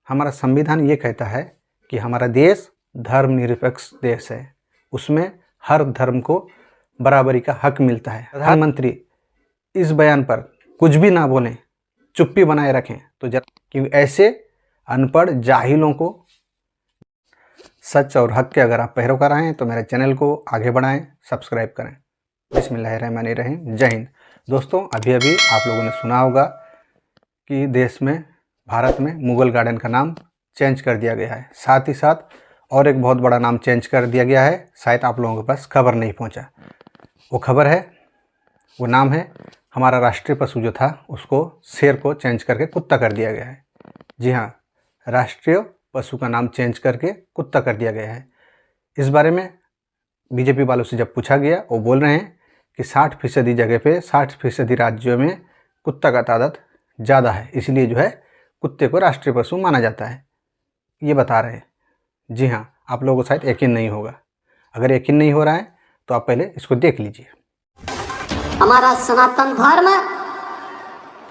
हमारा संविधान ये कहता है कि हमारा देश धर्मनिरपेक्ष देश है, उसमें हर धर्म को बराबरी का हक मिलता है। प्रधानमंत्री इस बयान पर कुछ भी ना बोलें, चुप्पी बनाए रखें तो क्योंकि ऐसे अनपढ़ जाहिलों को सच और हक के अगर आप पैरोकार हैं तो मेरे चैनल को आगे बढ़ाएं, सब्सक्राइब करें। बिस्मिल्लाहिर्रहमानिर्रहीम। जय हिंद। दोस्तों, अभी आप लोगों ने सुना होगा कि देश में, भारत में मुगल गार्डन का नाम चेंज कर दिया गया है। साथ ही साथ और एक बहुत बड़ा नाम चेंज कर दिया गया है, शायद आप लोगों के पास खबर नहीं पहुंचा। वो खबर है, वो नाम है, हमारा राष्ट्रीय पशु जो था उसको शेर को चेंज करके कुत्ता कर दिया गया है। जी हाँ, राष्ट्रीय पशु का नाम चेंज करके कुत्ता कर दिया गया है। इस बारे में बीजेपी वालों से जब पूछा गया, वो बोल रहे हैं कि 60% जगह पे 60% राज्यों में कुत्ता का तादाद ज़्यादा है, इसलिए जो है कुत्ते को राष्ट्रीय पशु माना जाता है, ये बता रहे हैं। जी हाँ, आप लोगों को शायद यकीन नहीं होगा। अगर यकीन नहीं हो रहा है तो आप पहले इसको देख लीजिए। हमारा सनातन धर्म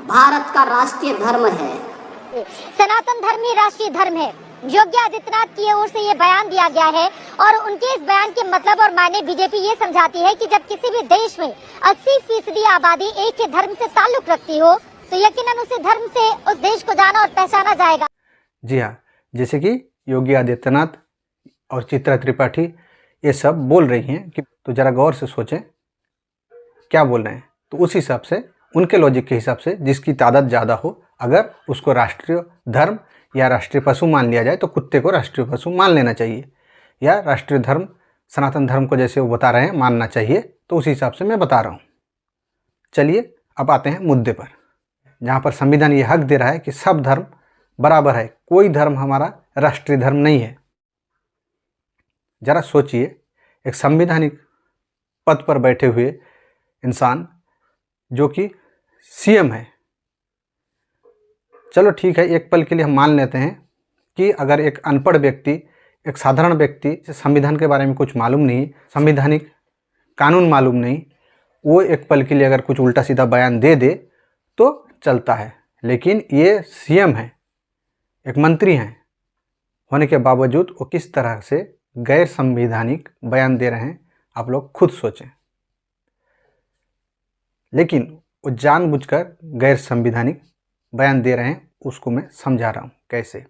भारत का राष्ट्रीय धर्म है। सनातन धर्म ही राष्ट्रीय धर्म है। योगी आदित्यनाथ की ओर से ये बयान दिया गया है और उनके इस बयान के मतलब और मायने बीजेपी ये समझाती है कि जब किसी भी देश में 80% आबादी एक ही धर्म से ताल्लुक रखती हो तो यकीनन उसे धर्म से उस देश को जाना और पहचाना जाएगा। जी हाँ, जैसे कि योगी आदित्यनाथ और चित्रा त्रिपाठी ये सब बोल रही हैं कि तो ज़रा गौर से सोचें क्या बोल रहे हैं। तो उस हिसाब से, उनके लॉजिक के हिसाब से, जिसकी तादाद ज़्यादा हो, अगर उसको राष्ट्रीय धर्म या राष्ट्रीय पशु मान लिया जाए तो कुत्ते को राष्ट्रीय पशु मान लेना चाहिए, या राष्ट्रीय धर्म सनातन धर्म को जैसे वो बता रहे हैं मानना चाहिए। तो उस हिसाब से मैं बता रहा हूँ। चलिए अब आते हैं मुद्दे पर, जहाँ पर संविधान ये हक दे रहा है कि सब धर्म बराबर है, कोई धर्म हमारा राष्ट्रीय धर्म नहीं है। ज़रा सोचिए, एक संवैधानिक पद पर बैठे हुए इंसान जो कि सीएम है, चलो ठीक है, एक पल के लिए हम मान लेते हैं कि अगर एक अनपढ़ व्यक्ति, एक साधारण व्यक्ति, संविधान के बारे में कुछ मालूम नहीं, संवैधानिक कानून मालूम नहीं, वो एक पल के लिए अगर कुछ उल्टा सीधा बयान दे दे तो चलता है। लेकिन ये सीएम है, एक मंत्री हैं, होने के बावजूद वो किस तरह से गैर संवैधानिक बयान दे रहे हैं, आप लोग खुद सोचें। लेकिन वो जानबूझकर गैर संवैधानिक बयान दे रहे हैं, उसको मैं समझा रहा हूँ कैसे।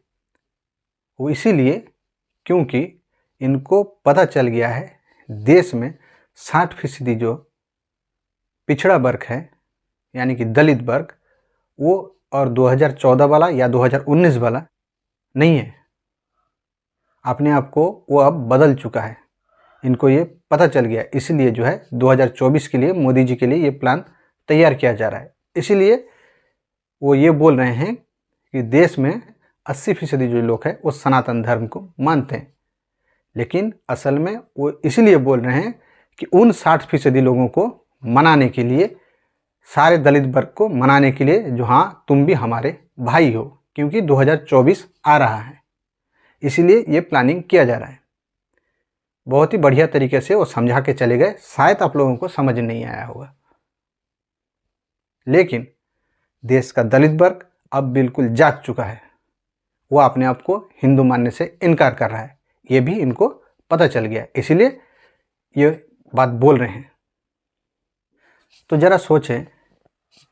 वो इसीलिए क्योंकि इनको पता चल गया है देश में 60% जो पिछड़ा वर्ग है, यानी कि दलित वर्ग, वो और 2014 वाला या 2019 वाला नहीं है। अपने आप को वो अब बदल चुका है, इनको ये पता चल गया। इसलिए जो है 2024 के लिए, मोदी जी के लिए ये प्लान तैयार किया जा रहा है। इसीलिए वो ये बोल रहे हैं कि देश में 80% जो लोग हैं वो सनातन धर्म को मानते हैं। लेकिन असल में वो इसलिए बोल रहे हैं कि उन 60% लोगों को मनाने के लिए, सारे दलित वर्ग को मनाने के लिए, जो हाँ तुम भी हमारे भाई हो, क्योंकि 2024 आ रहा है, इसीलिए ये प्लानिंग किया जा रहा है। बहुत ही बढ़िया तरीके से वो समझा के चले गए, शायद आप लोगों को समझ नहीं आया होगा। लेकिन देश का दलित वर्ग अब बिल्कुल जाग चुका है, वो अपने आप को हिंदू मानने से इनकार कर रहा है, ये भी इनको पता चल गया, इसीलिए ये बात बोल रहे हैं। तो ज़रा सोचें,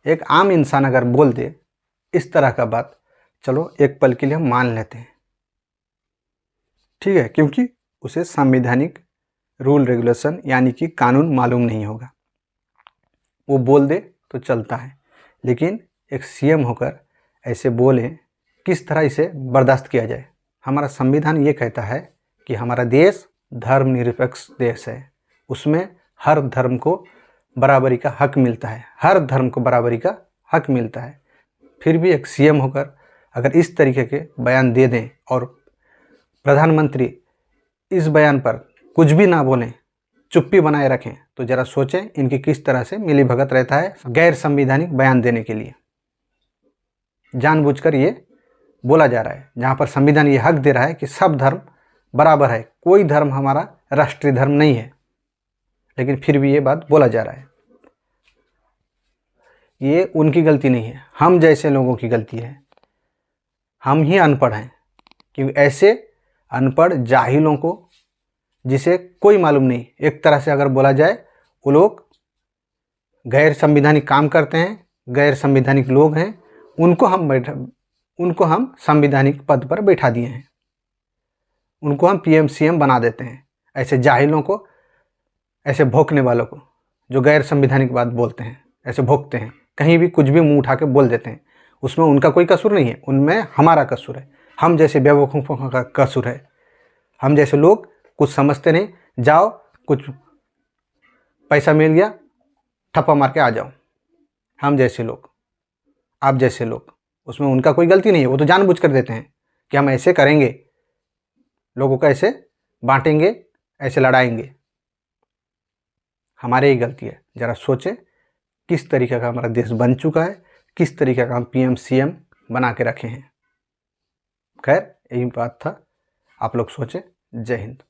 एक आम इंसान अगर बोल दे इस तरह का बात, चलो एक पल के लिए हम मान लेते हैं, ठीक है, क्योंकि उसे संवैधानिक रूल रेगुलेशन यानी कि कानून मालूम नहीं होगा, वो बोल दे तो चलता है। लेकिन एक सीएम होकर ऐसे बोले, किस तरह इसे बर्दाश्त किया जाए। हमारा संविधान ये कहता है कि हमारा देश धर्मनिरपेक्ष देश है, उसमें हर धर्म को बराबरी का हक मिलता है, हर धर्म को बराबरी का हक मिलता है। फिर भी एक सीएम होकर अगर इस तरीके के बयान दे दें और प्रधानमंत्री इस बयान पर कुछ भी ना बोलें, चुप्पी बनाए रखें, तो ज़रा सोचें इनकी किस तरह से मिलीभगत रहता है गैर संवैधानिक बयान देने के लिए। जानबूझकर ये बोला जा रहा है, जहाँ पर संविधान ये हक दे रहा है कि सब धर्म बराबर है, कोई धर्म हमारा राष्ट्रीय धर्म नहीं है, लेकिन फिर भी ये बात बोला जा रहा है। ये उनकी गलती नहीं है, हम जैसे लोगों की गलती है। हम ही अनपढ़ हैं, क्योंकि ऐसे अनपढ़ जाहिलों को, जिसे कोई मालूम नहीं, एक तरह से अगर बोला जाए वो लोग गैर संवैधानिक काम करते हैं, गैर संवैधानिक लोग हैं, उनको हम संवैधानिक पद पर बैठा दिए हैं, उनको हम पीएम सीएम बना देते हैं। ऐसे जाहिलों को, ऐसे भोंकने वालों को, जो गैर संवैधानिक बात बोलते हैं, ऐसे भोंकते हैं, कहीं भी कुछ भी मुंह उठा के बोल देते हैं, उसमें उनका कोई कसूर नहीं है, उनमें हमारा कसूर है। हम जैसे बेवकूफ़ों का कसूर है। हम जैसे लोग कुछ समझते नहीं, जाओ कुछ पैसा मिल गया ठप्पा मार के आ जाओ। हम जैसे लोग, आप जैसे लोग, उसमें उनका कोई गलती नहीं है। वो तो जानबूझ कर देते हैं कि हम ऐसे करेंगे, लोगों को ऐसे बांटेंगे, ऐसे लड़ाएंगे। हमारी ही गलती है। ज़रा सोचें किस तरीके का हमारा देश बन चुका है, किस तरीके का हम पीएम सीएम बना के रखे हैं। खैर, यही बात था, आप लोग सोचें। जय हिंद।